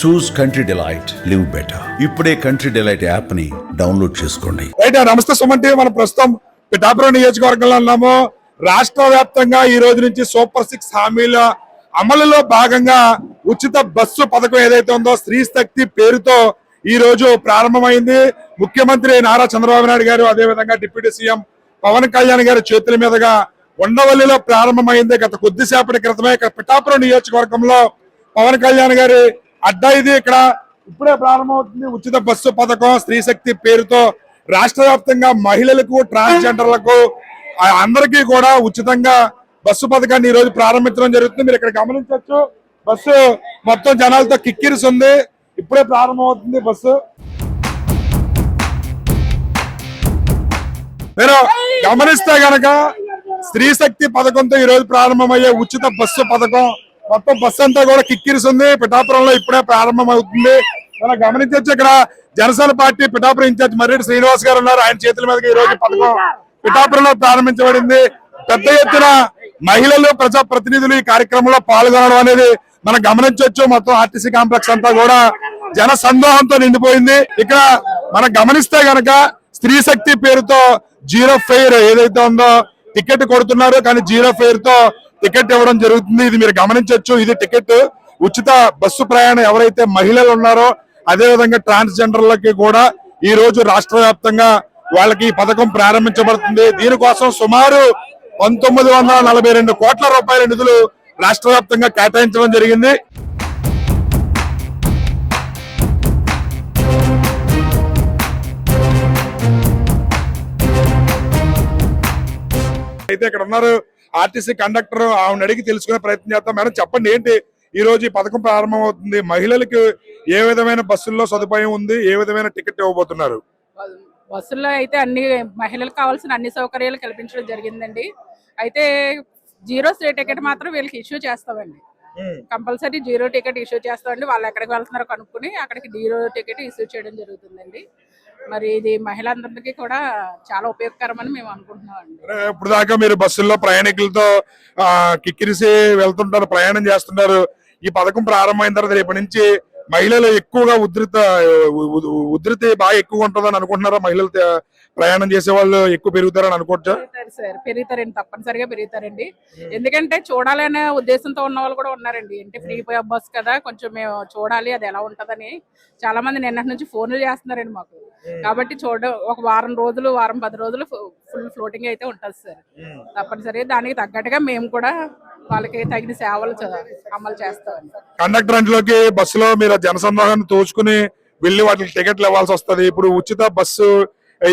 చూస్ country delight, live better. ఇప్పుడే country delight app ని download చేసుకోండి. నమస్తే సుమన్ టీవీ. మనం ప్రస్తుతం పిఠాపురం నియోజకవర్గంలో ఉన్నాము. రాష్ట్ర వ్యాప్తంగా ఈ రోజు నుంచి సూపర్ 6 హామీల అమలులో భాగంగా ఉచిత బస్సు పథకం ఏదైతే ఉందో స్త్రీ శక్తి పేరుతో ఈ రోజు ప్రారంభమైంది. ముఖ్యమంత్రి నారా చంద్రబాబు నాయుడు గారు, అదేవిధంగా డిప్యూటీ సీఎం పవన్ కళ్యాణ్ గారి చేతుల మీదుగా ఉండవల్లిలో ప్రారంభమైంది. గత కొద్దిసేపటి క్రితమే ఇక్కడ పిఠాపురం నియోజకవర్గంలో పవన్ కళ్యాణ్ గారి అడ్డా ఇది. ఇక్కడ ఇప్పుడే ప్రారంభమవుతుంది ఉచిత బస్సు పథకం స్త్రీ శక్తి పేరుతో. రాష్ట్ర వ్యాప్తంగా మహిళలకు, ట్రాన్స్జెండర్లకు అందరికీ కూడా ఉచితంగా బస్సు పథకాన్ని ఈ రోజు ప్రారంభించడం జరుగుతుంది. మీరు ఇక్కడ గమనించవచ్చు, బస్సు మొత్తం జనాలతో కిక్కిరిస్తుంది. ఇప్పుడే ప్రారంభమవుతుంది బస్సు. మీరు గమనిస్తే గనక స్త్రీ శక్తి పథకంతో ఈ రోజు ప్రారంభమయ్యే ఉచిత బస్సు పథకం మొత్తం బస్సు అంతా కూడా కిక్కిరిస్తుంది. పిఠాపురంలో ఇప్పుడే ప్రారంభం అవుతుంది. మనం గమనించవచ్చు, ఇక్కడ జనసేన పార్టీ పిఠాపురం ఇన్ఛార్జ్ మర్రెడ్డి శ్రీనివాస్ గారు ఉన్నారు. ఆయన చేతుల మీదకి ఈ రోజు పథకం పిఠాపురంలో ప్రారంభించబడింది. పెద్ద ఎత్తున మహిళలు, ప్రజా ప్రతినిధులు ఈ కార్యక్రమంలో పాల్గొనడం అనేది మనం గమనించవచ్చు. మొత్తం ఆర్టీసీ కాంప్లెక్స్ అంతా కూడా జన సందోహంతో నిండిపోయింది. ఇక్కడ మనం గమనిస్తే గనక స్త్రీ శక్తి పేరుతో జీరో ఫెయిర్ ఏదైతే ఉందో టికెట్ కొడుతున్నారు, కానీ జీరో ఫెయిర్ తో టికెట్ ఇవ్వడం జరుగుతుంది. ఇది మీరు గమనించవచ్చు. ఇది టికెట్ ఉచిత బస్సు ప్రయాణం ఎవరైతే మహిళలు ఉన్నారో, అదే విధంగా ట్రాన్స్జెండర్లకి కూడా ఈ రోజు రాష్ట్ర వ్యాప్తంగా వాళ్ళకి ఈ పథకం ప్రారంభించబడుతుంది. దీనికోసం సుమారు 1942 కోట్ల రూపాయల నిధులు రాష్ట్ర వ్యాప్తంగా కేటాయించడం జరిగింది. అయితే ఇక్కడ ఉన్నారు ఆర్టీసీ కండక్టర్, ఆవిడ అడిగి తెలుసుకునే ప్రయత్నం చేస్తాం. మేడం చెప్పండి, ఏంటి ఈ రోజు ఈ పథకం ప్రారంభం అవుతుంది? మహిళలకు ఏ విధమైన బస్సుల్లో సదుపాయం ఉంది? ఏ విధమైన టికెట్ ఇవ్వబోతున్నారు? బస్సుల్లో అయితే అన్ని మహిళలకు కావాల్సిన అన్ని సౌకర్యాలు కల్పించడం జరిగిందండి. అయితే జీరో టికెట్ మాత్రం వీళ్ళకి ఇష్యూ చేస్తామండి. కంపల్సరీ జీరో టికెట్ ఇష్యూ చేస్తామండి. వాళ్ళు ఎక్కడికి వెళ్తున్నారో కనుక్కుని అక్కడికి జీరో టికెట్ ఇష్యూ చేయడం జరుగుతుందండి. మరి ఇది మహిళలందరికీ కూడా చాలా ఉపయోగకరమని మేము అనుకుంటున్నామండి. ఇప్పుడు దాకా మీరు బస్సుల్లో ప్రయాణికులతో కిక్కిరిసి వెళ్తుంటారు, ప్రయాణం చేస్తున్నారు. ఈ పథకం ప్రారంభమైన తర్వాత రేపటి నుంచి మహిళలు ఎక్కువగా ఉధృతి బాగా ఎక్కువ ఉంటుందని అనుకుంటున్నారా? మహిళలు ప్రయాణం చేసే వాళ్ళు ఎక్కువ పెరుగుతారని అనుకోవచ్చా? సార్ పెరుగుతారండి, తప్పనిసరిగా పెరుగుతారండి. ఎందుకంటే చూడాలనే ఉద్దేశంతో ఉన్న వాళ్ళు కూడా ఉన్నారండి. అంటే ఫ్రీ బస్ కదా, కొంచెం మేము చూడాలి అది ఎలా ఉంటదని చాలా మంది నిన్నటి నుంచి ఫోన్లు చేస్తున్నారండి మాకు. కాబట్టి ఒక వారం 10 రోజులు ఫుల్ ఫ్లోటింగ్ అయితే ఉంటుంది సార్. తప్పనిసరిగా దానికి తగ్గట్టుగా మేము కూడా వాళ్ళకి తగిన సేవలు అమలు చేస్తామండి. కండక్టర్ అంట్లోకి బస్సులో మీరు జనసందోహాన్ని తోచుకుని వెళ్లి వాటికి టికెట్లు ఇవ్వాల్సి వస్తుంది. ఇప్పుడు ఉచిత బస్సు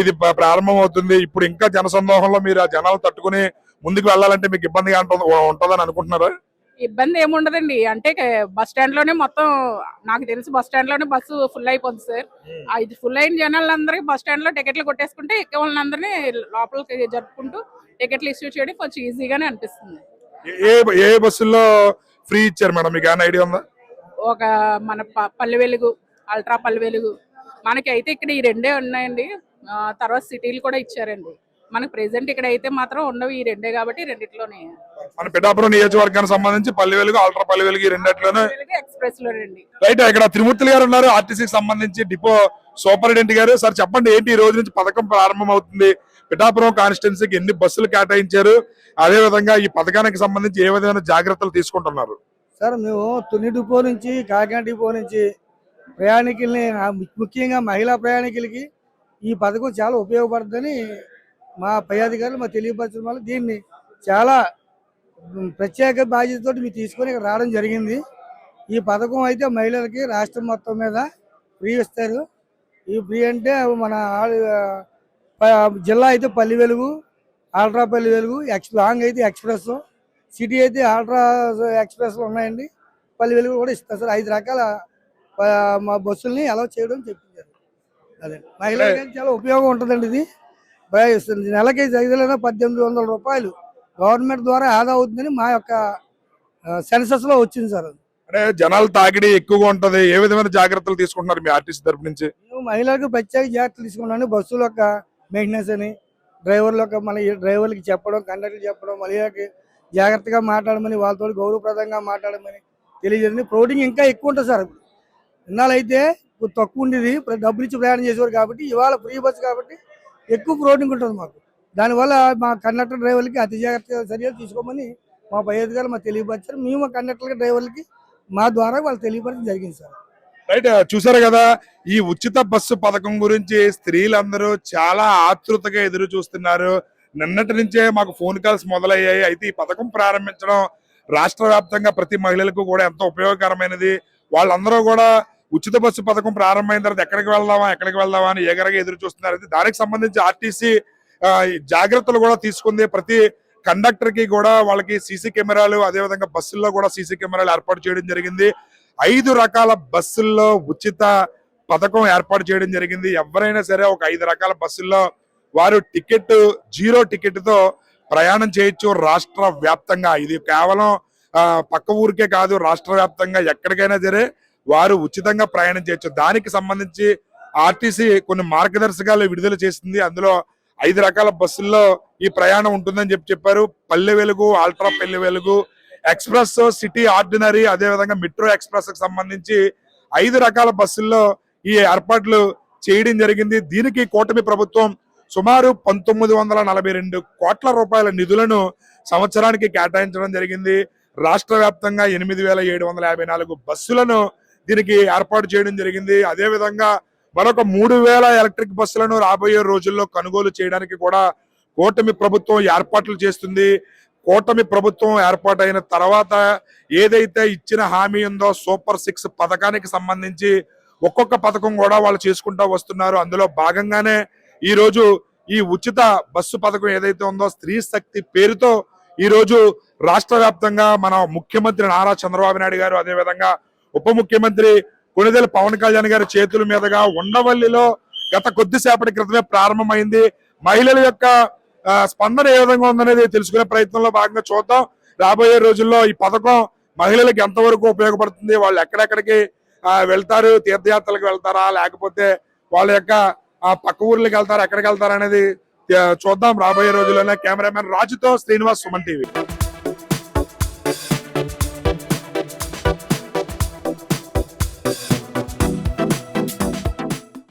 ఇది ప్రారంభం అవుతుంది. ఇప్పుడు ఇంకా జనసందోహంలో మీరు ఆ జనాలు తట్టుకుని ముందుకు వెళ్ళాలంటే మీకు ఇబ్బందిగా ఉంటుందని అనుకుంటున్నారా? ఇబ్బంది ఏముండదండి. అంటే బస్ స్టాండ్ లోనే మొత్తం నాకు తెలిసి బస్ స్టాండ్ లోనే బస్సు ఫుల్ అయిపోతుంది సార్. ఇది ఫుల్ అయిన జనాలందరికీ బస్ స్టాండ్ లో టికెట్లు కొట్టేసుకుంటే ఎక్కే వాళ్ళందరినీ లోపలికి జరుపుకుంటూ టికెట్లు ఇష్యూ చేయడం కొంచెం ఈజీగానే అనిపిస్తుంది. ఏ బస్సుల్లో ఫ్రీ ఇచ్చారు మేడం, మీకు ఏమైనా ఐడియా ఉందా? ఒక మన పల్లె వెలుగు, అల్ట్రా పల్లె వెలుగు, మనకి అయితే ఇక్కడ ఈ రెండే ఉన్నాయండి. తర్వాత సిటీలు కూడా ఇచ్చారండి. మనకు ప్రెసెంట్ ఇక్కడ అయితే మాత్రం ఉండవు, ఈ రెండే కాబట్టి రెండిట్లోనే. మన పిఠాపురం నియోజకవర్గానికి సంబంధించి పల్లె వెలుగు, అల్ట్రా పల్లె వెలుగు ఈ రెండిట్లోనే ఎక్స్ప్రెస్ లోనండి. రైట్. ఇక్కడ తిరుమూర్తులు గారు ఉన్నారు, ఆర్టీసీకి సంబంధించి డిపో సూపరింటెండెంట్ గారు. సార్ చెప్పండి, ఏంటి ఈ రోజు నుంచి పథకం ప్రారంభం అవుతుంది? పిఠాపురం కాన్స్టిట్యున్సీకి ఎన్ని బస్సులు కేటాయించారు? అదే విధంగా ఈ పథకానికి సంబంధించి ఏ విధమైన జాగ్రత్తలు తీసుకుంటున్నారు? సార్ మేము తుని డిపో నుంచి, కాకినాడ డిపో నుంచి ప్రయాణికుల్ని, ముఖ్యంగా మహిళా ప్రయాణికులకి ఈ పథకం చాలా ఉపయోగపడుతుందని మా పై అధికారులు మా తెలియపరచడం వల్ల దీన్ని చాలా ప్రత్యేక బాధ్యతతో మీరు తీసుకొని ఇక్కడ రావడం జరిగింది. ఈ పథకం అయితే మహిళలకి రాష్ట్రం మొత్తం మీద ఫ్రీ ఇస్తారు. ఈ ఫ్రీ అంటే మన జిల్లా అయితే పల్లె వెలుగు, అల్ట్రా పల్లె వెలుగు, లాంగ్ అయితే ఎక్స్ప్రెస్, సిటీ అయితే అల్ట్రా ఎక్స్ప్రెస్లు ఉన్నాయండి. పల్లె వెలుగు కూడా ఇస్తారు సార్. 5 రకాల మా బస్సుల్ని అలౌ చేయడం చెప్పించారు. అదే మహిళలకి చాలా ఉపయోగం ఉంటుందండి. ఇది నెలకి 1800 రూపాయలు గవర్నమెంట్ ద్వారా ఆదా అవుతుందని మా యొక్క సెన్సస్ లో వచ్చింది సార్. అంటే జనాలు తాకిడి ఎక్కువగా ఉంటది, ఏ విధమైన జాగ్రత్తలు తీసుకుంటున్నారు మీ ఆర్టీసీ తరపు నుంచి? మహిళలకు ప్రత్యేక జాగ్రత్తలు తీసుకున్నాను. బస్సుల యొక్క మెయింటెనెన్స్ అని, డ్రైవర్లకి చెప్పడం, కండక్టర్కి చెప్పడం, మహిళలకి జాగ్రత్తగా మాట్లాడమని, వాళ్ళతో గౌరవప్రదంగా మాట్లాడమని తెలియజేయండి. ఫ్లోటింగ్ ఇంకా ఎక్కువ ఉంటుంది సార్. ఇన్నాళ్ళైతే తక్కువ ఉండేది, ఇప్పుడు డబ్బులు ఇచ్చి ప్రయాణం చేసేవారు కాబట్టి ఇవాళ ఫ్రీ బస్సు కాబట్టి ఎక్కువ ఫ్లోటింగ్ ఉంటుంది మాకు. దానివల్ల మా కండక్టర్ డ్రైవర్లకి అతి జాగ్రత్త చర్యలు తీసుకోమని మా పై అధికారులు మాకు తెలియపరిచారు. మేము కండక్టర్ డ్రైవర్లకి మా ద్వారా వాళ్ళు తెలియపరచడం జరిగింది సార్. రైట్, చూసారు కదా, ఈ ఉచిత బస్సు పథకం గురించి స్త్రీలందరూ చాలా ఆతృతగా ఎదురు చూస్తున్నారు. నిన్నటి నుంచే మాకు ఫోన్ కాల్స్ మొదలయ్యాయి. అయితే ఈ పథకం ప్రారంభించడం రాష్ట్ర వ్యాప్తంగా ప్రతి మహిళలకు కూడా ఎంతో ఉపయోగకరమైనది. వాళ్ళందరూ కూడా ఉచిత బస్సు పథకం ప్రారంభమైన తర్వాత ఎక్కడికి వెళ్దామా అని ఏగరగా ఎదురు చూస్తున్నారు. అయితే దానికి సంబంధించి ఆర్టీసీ జాగ్రత్తలు కూడా తీసుకుంది. ప్రతి కండక్టర్ కి కూడా వాళ్ళకి సీసీ కెమెరాలు, అదేవిధంగా బస్సుల్లో కూడా సీసీ కెమెరాలు ఏర్పాటు చేయడం జరిగింది. 5 రకాల బస్సుల్లో ఉచిత పథకం ఏర్పాటు చేయడం జరిగింది. ఎవరైనా సరే ఒక 5 రకాల బస్సుల్లో వారు జీరో టికెట్ తో ప్రయాణం చేయొచ్చు రాష్ట్ర వ్యాప్తంగా. ఇది కేవలం పక్క ఊరికే కాదు, రాష్ట్ర వ్యాప్తంగా ఎక్కడికైనా సరే వారు ఉచితంగా ప్రయాణం చేయొచ్చు. దానికి సంబంధించి ఆర్టీసీ కొన్ని మార్గదర్శకాలు విడుదల చేసింది. అందులో 5 రకాల బస్సుల్లో ఈ ప్రయాణం ఉంటుందని చెప్పారు. Palle Velugu, ultra Palle Velugu, express, city ordinary, అదేవిధంగా మెట్రో ఎక్స్ప్రెస్ కి సంబంధించి 5 రకాల బస్సుల్లో ఈ ఏర్పాట్లు చేయడం జరిగింది. దీనికి కూటమి ప్రభుత్వం సుమారు 1942 కోట్ల రూపాయల నిధులను సంవత్సరానికి కేటాయించడం జరిగింది. రాష్ట్ర వ్యాప్తంగా 8754 బస్సులను దీనికి ఏర్పాటు చేయడం జరిగింది. అదేవిధంగా మరొక 3000 ఎలక్ట్రిక్ బస్సులను రాబోయే రోజుల్లో కొనుగోలు చేయడానికి కూడా కూటమి ప్రభుత్వం ఏర్పాట్లు చేస్తుంది. కూటమి ప్రభుత్వం ఏర్పాటైన తర్వాత ఏదైతే ఇచ్చిన హామీ ఉందో సూపర్ 6 పథకానికి సంబంధించి ఒక్కొక్క పథకం కూడా వాళ్ళు చేసుకుంటూ వస్తున్నారు. అందులో భాగంగానే ఈ రోజు ఈ ఉచిత బస్సు పథకం ఏదైతే ఉందో స్త్రీ శక్తి పేరుతో ఈ రోజు రాష్ట్ర వ్యాప్తంగా మన ముఖ్యమంత్రి నారా చంద్రబాబు నాయుడు గారు, అదేవిధంగా ఉప ముఖ్యమంత్రి కొణిదెల పవన్ కళ్యాణ్ గారి చేతుల మీదుగా ఉండవల్లిలో గత కొద్దిసేపటి క్రితమే ప్రారంభమైంది. మహిళల యొక్క స్పందన ఏ విధంగా ఉందనేది తెలుసుకునే ప్రయత్నంలో భాగంగా చూద్దాం. రాబోయే రోజుల్లో ఈ పథకం మహిళలకు ఎంతవరకు ఉపయోగపడుతుంది, వాళ్ళు ఎక్కడెక్కడికి వెళ్తారు, తీర్థయాత్రలకు వెళ్తారా, లేకపోతే వాళ్ళ యొక్క పక్క ఊర్లకు వెళ్తారా, ఎక్కడికి వెళ్తారా అనేది చూద్దాం రాబోయే రోజుల్లోనే. కెమెరామెన్ రాజుతో శ్రీనివాస్, సుమన్ టీవీ.